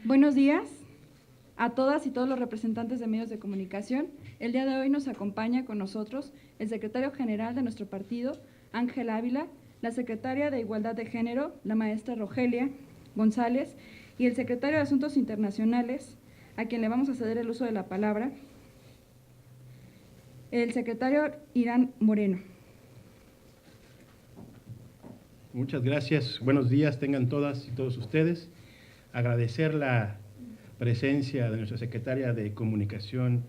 Buenos días a todas y todos los representantes de medios de comunicación. El día de hoy nos acompaña con nosotros el secretario general de nuestro partido, Ángel Ávila, la secretaria de Igualdad de Género, la maestra Rogelia González, y el secretario de Asuntos Internacionales, a quien le vamos a ceder el uso de la palabra, el secretario Irán Moreno. Muchas gracias. Buenos días tengan todas y todos ustedes. Agradecer la presencia de nuestra secretaria de Comunicación,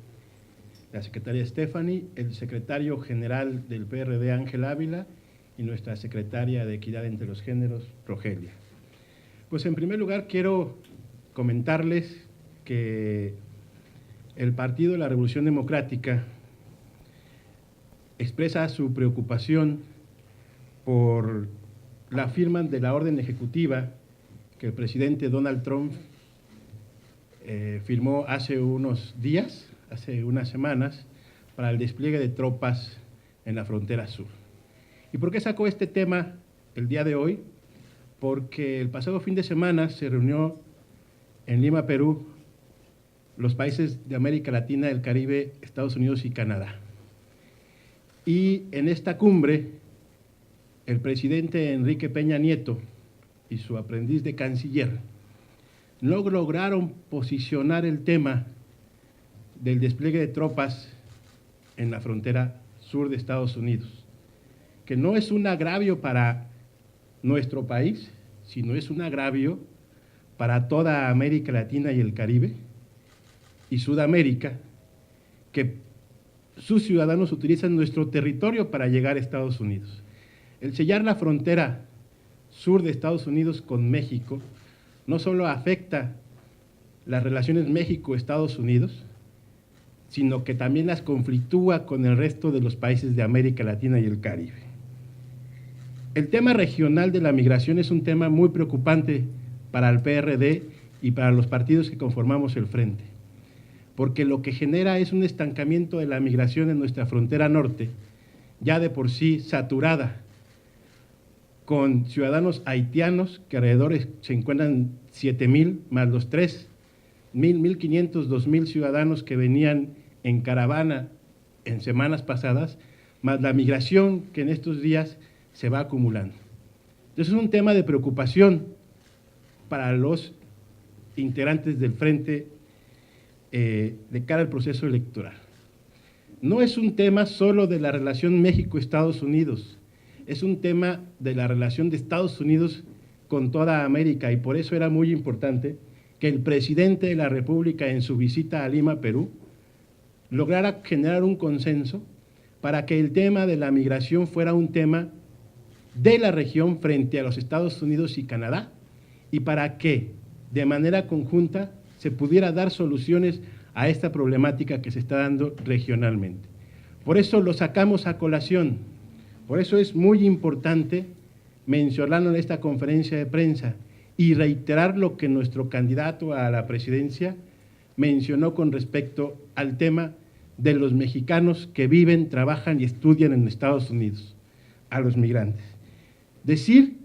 la secretaria Stephanie, el secretario general del PRD, Ángel Ávila, y nuestra secretaria de Equidad entre los Géneros, Rogelia. Pues en primer lugar quiero comentarles que el Partido de la Revolución Democrática expresa su preocupación por la firma de la orden ejecutiva que el presidente Donald Trump firmó hace unos días, hace unas semanas, para el despliegue de tropas en la frontera sur. ¿Y por qué sacó este tema el día de hoy? Porque el pasado fin de semana se reunió en Lima, Perú, los países de América Latina, el Caribe, Estados Unidos y Canadá. Y en esta cumbre, el presidente Enrique Peña Nieto y su aprendiz de canciller no lograron posicionar el tema del despliegue de tropas en la frontera sur de Estados Unidos, que no es un agravio para nuestro país, sino es un agravio para toda América Latina y el Caribe y Sudamérica, que sus ciudadanos utilizan nuestro territorio para llegar a Estados Unidos. El sellar la frontera sur de Estados Unidos con México no solo afecta las relaciones México-Estados Unidos, sino que también las conflictúa con el resto de los países de América Latina y el Caribe. El tema regional de la migración es un tema muy preocupante para el PRD y para los partidos que conformamos el Frente, porque lo que genera es un estancamiento de la migración en nuestra frontera norte, ya de por sí saturada, con ciudadanos haitianos, que alrededor se encuentran 7,000, más los 1,500, 2,000 ciudadanos que venían en caravana en semanas pasadas, más la migración que en estos días se va acumulando. Entonces es un tema de preocupación para los integrantes del Frente de cara al proceso electoral. No es un tema solo de la relación México-Estados Unidos, es un tema de la relación de Estados Unidos con toda América, y por eso era muy importante que el presidente de la República, en su visita a Lima, Perú, lograra generar un consenso para que el tema de la migración fuera un tema de la región frente a los Estados Unidos y Canadá, y para que de manera conjunta se pudiera dar soluciones a esta problemática que se está dando regionalmente. Por eso lo sacamos a colación. Por eso es muy importante mencionarlo en esta conferencia de prensa y reiterar lo que nuestro candidato a la presidencia mencionó con respecto al tema de los mexicanos que viven, trabajan y estudian en Estados Unidos, a los migrantes. Decir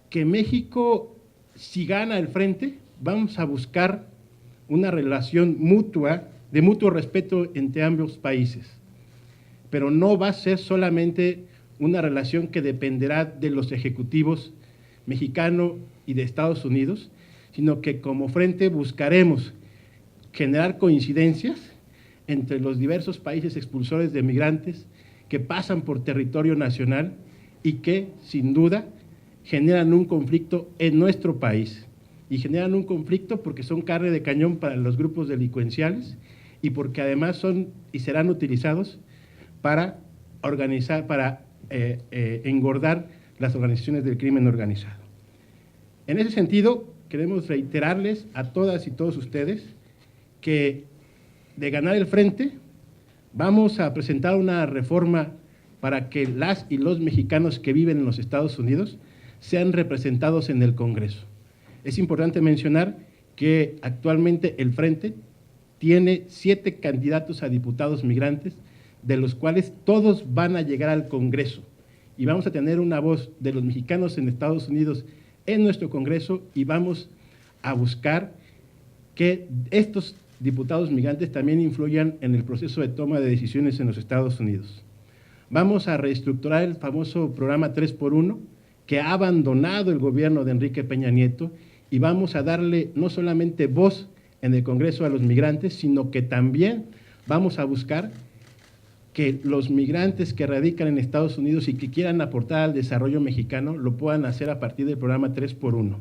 que México, si gana el Frente, vamos a buscar una relación mutua, de mutuo respeto entre ambos países, pero no va a ser solamente una relación que dependerá de los ejecutivos mexicano y de Estados Unidos, sino que como Frente buscaremos generar coincidencias entre los diversos países expulsores de migrantes que pasan por territorio nacional y que, sin duda, generan un conflicto en nuestro país. Y generan un conflicto porque son carne de cañón para los grupos delincuenciales y porque además son y serán utilizados para organizar, para engordar las organizaciones del crimen organizado. En ese sentido, queremos reiterarles a todas y todos ustedes que de ganar el Frente vamos a presentar una reforma para que las y los mexicanos que viven en los Estados Unidos sean representados en el Congreso. Es importante mencionar que actualmente el Frente tiene 7 candidatos a diputados migrantes, de los cuales todos van a llegar al Congreso, y vamos a tener una voz de los mexicanos en Estados Unidos en nuestro Congreso, y vamos a buscar que estos diputados migrantes también influyan en el proceso de toma de decisiones en los Estados Unidos. Vamos a reestructurar el famoso programa 3x1 que ha abandonado el gobierno de Enrique Peña Nieto y vamos a darle no solamente voz en el Congreso a los migrantes, sino que también vamos a buscar que los migrantes que radican en Estados Unidos y que quieran aportar al desarrollo mexicano lo puedan hacer a partir del programa 3x1.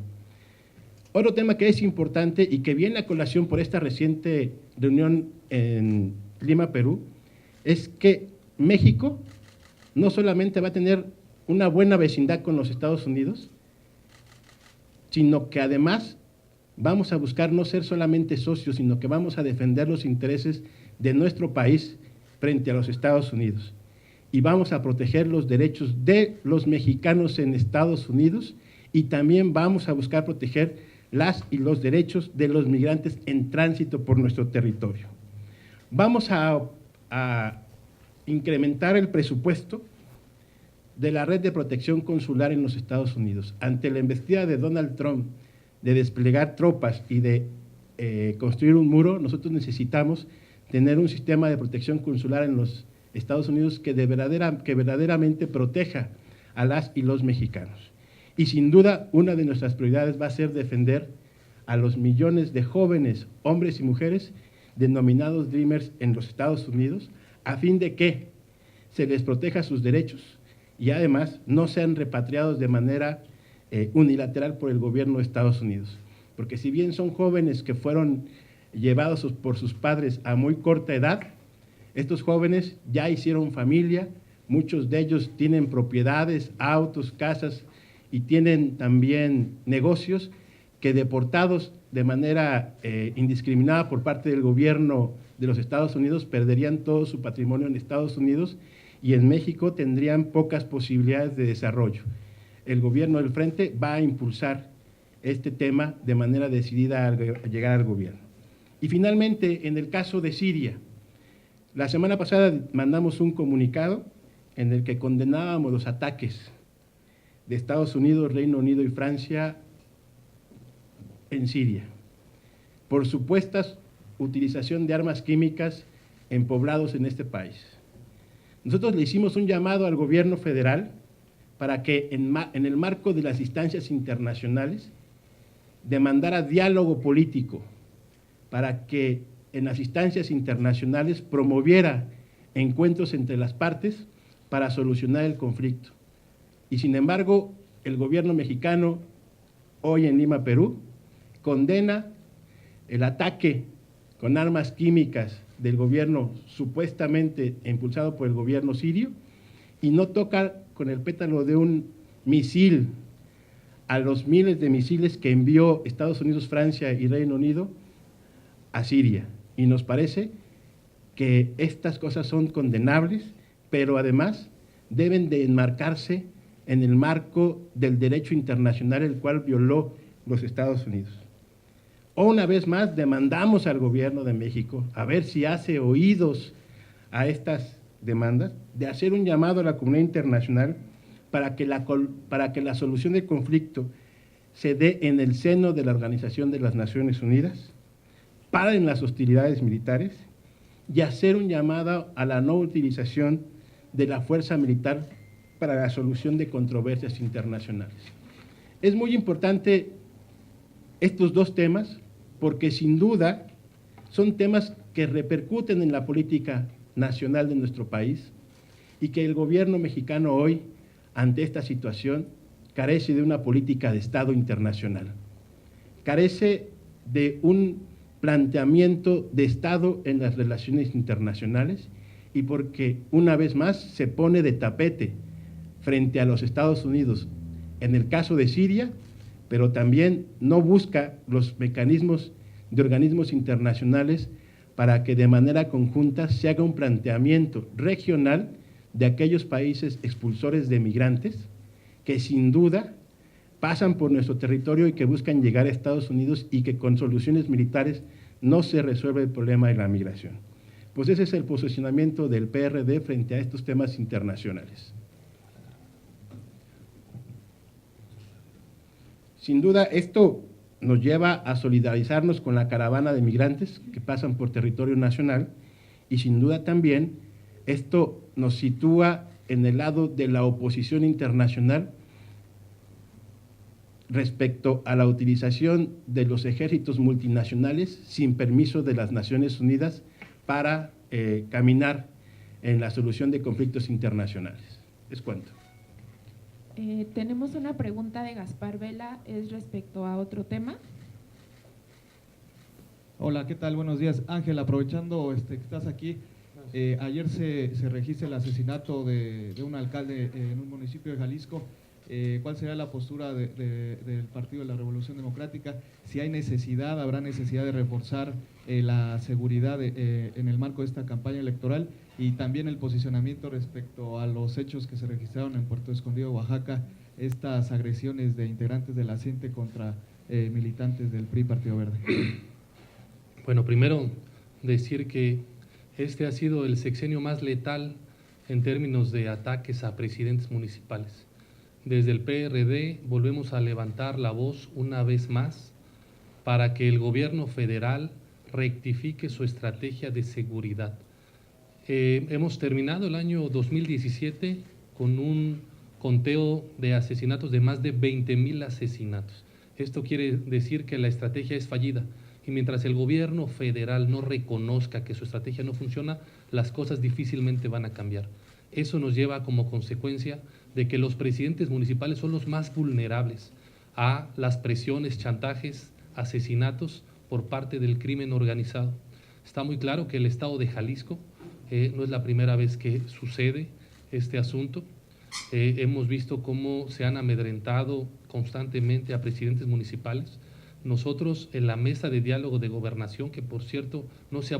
Otro tema que es importante y que viene a colación por esta reciente reunión en Lima, Perú, es que México no solamente va a tener una buena vecindad con los Estados Unidos, sino que además vamos a buscar no ser solamente socios, sino que vamos a defender los intereses de nuestro país frente a los Estados Unidos. Y vamos a proteger los derechos de los mexicanos en Estados Unidos y también vamos a buscar proteger las y los derechos de los migrantes en tránsito por nuestro territorio. Vamos a incrementar el presupuesto de la red de protección consular en los Estados Unidos. Ante la embestida de Donald Trump de desplegar tropas y de construir un muro, nosotros necesitamos tener un sistema de protección consular en los Estados Unidos que verdaderamente proteja a las y los mexicanos. Y sin duda, una de nuestras prioridades va a ser defender a los millones de jóvenes, hombres y mujeres, denominados Dreamers en los Estados Unidos, a fin de que se les proteja sus derechos y además no sean repatriados de manera unilateral por el gobierno de Estados Unidos. Porque si bien son jóvenes que fueron llevados por sus padres a muy corta edad, estos jóvenes ya hicieron familia, muchos de ellos tienen propiedades, autos, casas y tienen también negocios que deportados de manera indiscriminada por parte del gobierno de los Estados Unidos perderían todo su patrimonio en Estados Unidos y en México tendrían pocas posibilidades de desarrollo. El gobierno del Frente va a impulsar este tema de manera decidida al llegar al gobierno. Y finalmente, en el caso de Siria, la semana pasada mandamos un comunicado en el que condenábamos los ataques de Estados Unidos, Reino Unido y Francia en Siria por supuesta utilización de armas químicas en poblados en este país. Nosotros le hicimos un llamado al gobierno federal para que en el marco de las instancias internacionales demandara diálogo político, para que en las instancias internacionales promoviera encuentros entre las partes para solucionar el conflicto. Y sin embargo, el gobierno mexicano, hoy en Lima, Perú, condena el ataque con armas químicas del gobierno supuestamente impulsado por el gobierno sirio y no toca con el pétalo de un misil a los miles de misiles que envió Estados Unidos, Francia y Reino Unido a Siria. Y nos parece que estas cosas son condenables, pero además deben de enmarcarse en el marco del derecho internacional, el cual violó los Estados Unidos. Una vez más demandamos al gobierno de México a ver si hace oídos a estas demandas, de hacer un llamado a la comunidad internacional para que la solución del conflicto se dé en el seno de la Organización de las Naciones Unidas, paren las hostilidades militares y hacer un llamado a la no utilización de la fuerza militar para la solución de controversias internacionales. Es muy importante estos dos temas porque sin duda son temas que repercuten en la política nacional de nuestro país y que el gobierno mexicano hoy, ante esta situación, carece de una política de Estado internacional, carece de un planteamiento de Estado en las relaciones internacionales y porque una vez más se pone de tapete frente a los Estados Unidos en el caso de Siria, pero también no busca los mecanismos de organismos internacionales para que de manera conjunta se haga un planteamiento regional de aquellos países expulsores de migrantes que sin duda pasan por nuestro territorio y que buscan llegar a Estados Unidos y que con soluciones militares no se resuelve el problema de la migración. Pues ese es el posicionamiento del PRD frente a estos temas internacionales. Sin duda, esto nos lleva a solidarizarnos con la caravana de migrantes que pasan por territorio nacional y sin duda también esto nos sitúa en el lado de la oposición internacional respecto a la utilización de los ejércitos multinacionales sin permiso de las Naciones Unidas para caminar en la solución de conflictos internacionales. Es cuanto. Tenemos una pregunta de Gaspar Vela, es respecto a otro tema. Hola, ¿qué tal? Buenos días. Ángel, aprovechando que estás aquí, ayer se registra el asesinato de un alcalde en un municipio de Jalisco. ¿Cuál será la postura del Partido de la Revolución Democrática? Si hay necesidad, habrá necesidad de reforzar la seguridad en el marco de esta campaña electoral, y también el posicionamiento respecto a los hechos que se registraron en Puerto Escondido, Oaxaca, estas agresiones de integrantes de la CENTE contra militantes del PRI, Partido Verde. Bueno, primero decir que este ha sido el sexenio más letal en términos de ataques a presidentes municipales. Desde el PRD volvemos a levantar la voz una vez más para que el gobierno federal rectifique su estrategia de seguridad. Hemos terminado el año 2017 con un conteo de asesinatos de más de 20,000 asesinatos. Esto quiere decir que la estrategia es fallida, y mientras el gobierno federal no reconozca que su estrategia no funciona, las cosas difícilmente van a cambiar. Eso nos lleva como consecuencia de que los presidentes municipales son los más vulnerables a las presiones, chantajes, asesinatos por parte del crimen organizado. Está muy claro que el estado de Jalisco no es la primera vez que sucede este asunto. Hemos visto cómo se han amedrentado constantemente a presidentes municipales. Nosotros en la mesa de diálogo de gobernación, que por cierto no se ha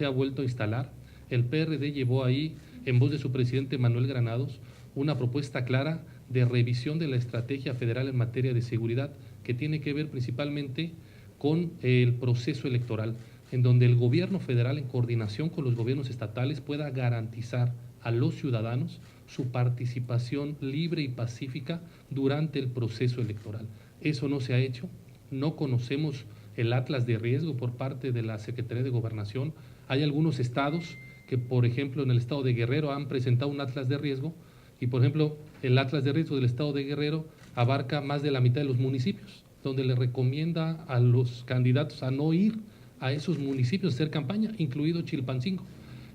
vuelto a instalar, el PRD llevó ahí, en voz de su presidente Manuel Granados, una propuesta clara de revisión de la estrategia federal en materia de seguridad, que tiene que ver principalmente con el proceso electoral, en donde el gobierno federal, en coordinación con los gobiernos estatales, pueda garantizar a los ciudadanos su participación libre y pacífica durante el proceso electoral. Eso no se ha hecho. No conocemos el atlas de riesgo por parte de la Secretaría de Gobernación. Hay algunos estados que, por ejemplo, en el estado de Guerrero han presentado un atlas de riesgo, y por ejemplo, el atlas de riesgo del estado de Guerrero abarca más de la mitad de los municipios, donde le recomienda a los candidatos a no ir a esos municipios a hacer campaña, incluido Chilpancingo.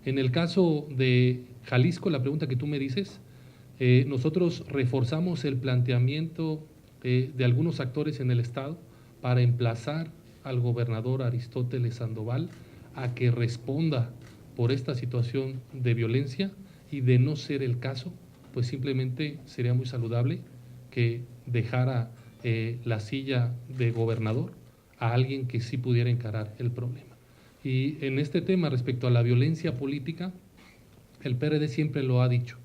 En el caso de Jalisco, la pregunta que tú me dices, nosotros reforzamos el planteamiento de algunos actores en el estado para emplazar al gobernador Aristóteles Sandoval a que responda por esta situación de violencia, y de no ser el caso, pues simplemente sería muy saludable que dejara la silla de gobernador a alguien que sí pudiera encarar el problema. Y en este tema respecto a la violencia política, el PRD siempre lo ha dicho,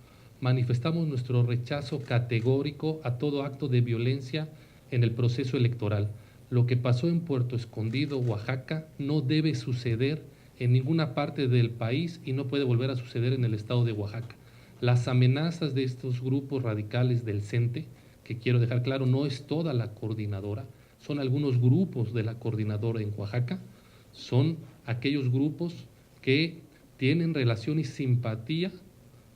manifestamos nuestro rechazo categórico a todo acto de violencia en el proceso electoral. Lo que pasó en Puerto Escondido, Oaxaca, no debe suceder en ninguna parte del país y no puede volver a suceder en el estado de Oaxaca. Las amenazas de estos grupos radicales del CENTE, que quiero dejar claro, no es toda la coordinadora, son algunos grupos de la coordinadora en Oaxaca, son aquellos grupos que tienen relación y simpatía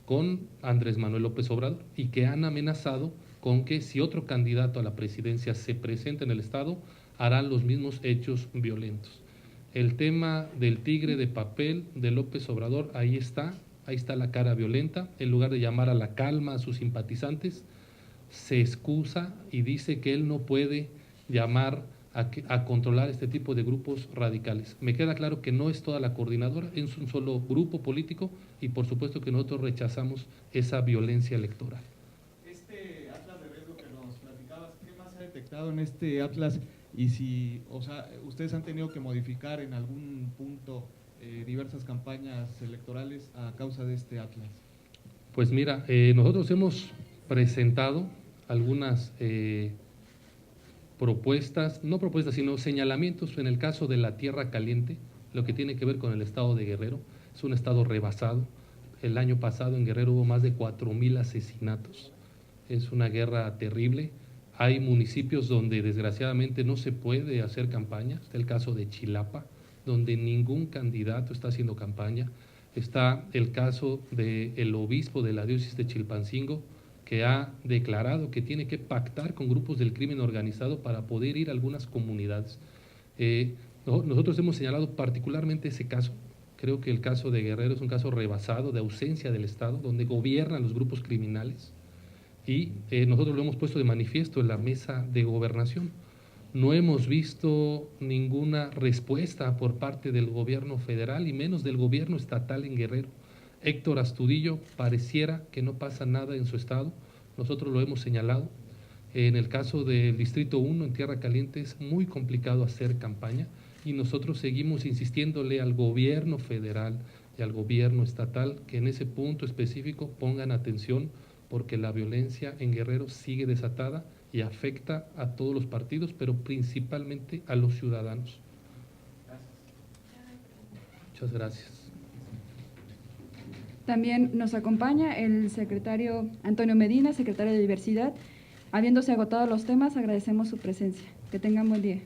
con Andrés Manuel López Obrador y que han amenazado con que si otro candidato a la presidencia se presenta en el estado, harán los mismos hechos violentos. El tema del tigre de papel de López Obrador, ahí está la cara violenta. En lugar de llamar a la calma a sus simpatizantes, se excusa y dice que él no puede llamar a controlar este tipo de grupos radicales. Me queda claro que no es toda la coordinadora, es un solo grupo político, y por supuesto que nosotros rechazamos esa violencia electoral. Este atlas de riesgo que nos platicabas, ¿qué más se ha detectado en este atlas? Y si, ustedes han tenido que modificar en algún punto diversas campañas electorales a causa de este atlas. Pues mira, nosotros hemos presentado algunas no propuestas, sino señalamientos en el caso de la Tierra Caliente, lo que tiene que ver con el estado de Guerrero. Es un estado rebasado. El año pasado en Guerrero hubo más de 4,000 asesinatos. Es una guerra terrible. Hay municipios donde desgraciadamente no se puede hacer campaña. Está el caso de Chilapa, donde ningún candidato está haciendo campaña. Está el caso del obispo de la diócesis de Chilpancingo, que ha declarado que tiene que pactar con grupos del crimen organizado para poder ir a algunas comunidades. Nosotros hemos señalado particularmente ese caso. Creo que el caso de Guerrero es un caso rebasado de ausencia del Estado, donde gobiernan los grupos criminales. Y nosotros lo hemos puesto de manifiesto en la mesa de gobernación. No hemos visto ninguna respuesta por parte del gobierno federal y menos del gobierno estatal en Guerrero. Héctor Astudillo pareciera que no pasa nada en su estado, nosotros lo hemos señalado. En el caso del Distrito 1, en Tierra Caliente, es muy complicado hacer campaña y nosotros seguimos insistiéndole al gobierno federal y al gobierno estatal que en ese punto específico pongan atención, porque la violencia en Guerrero sigue desatada y afecta a todos los partidos, pero principalmente a los ciudadanos. Muchas gracias. También nos acompaña el secretario Antonio Medina, secretario de Diversidad. Habiéndose agotado los temas, agradecemos su presencia. Que tengan buen día.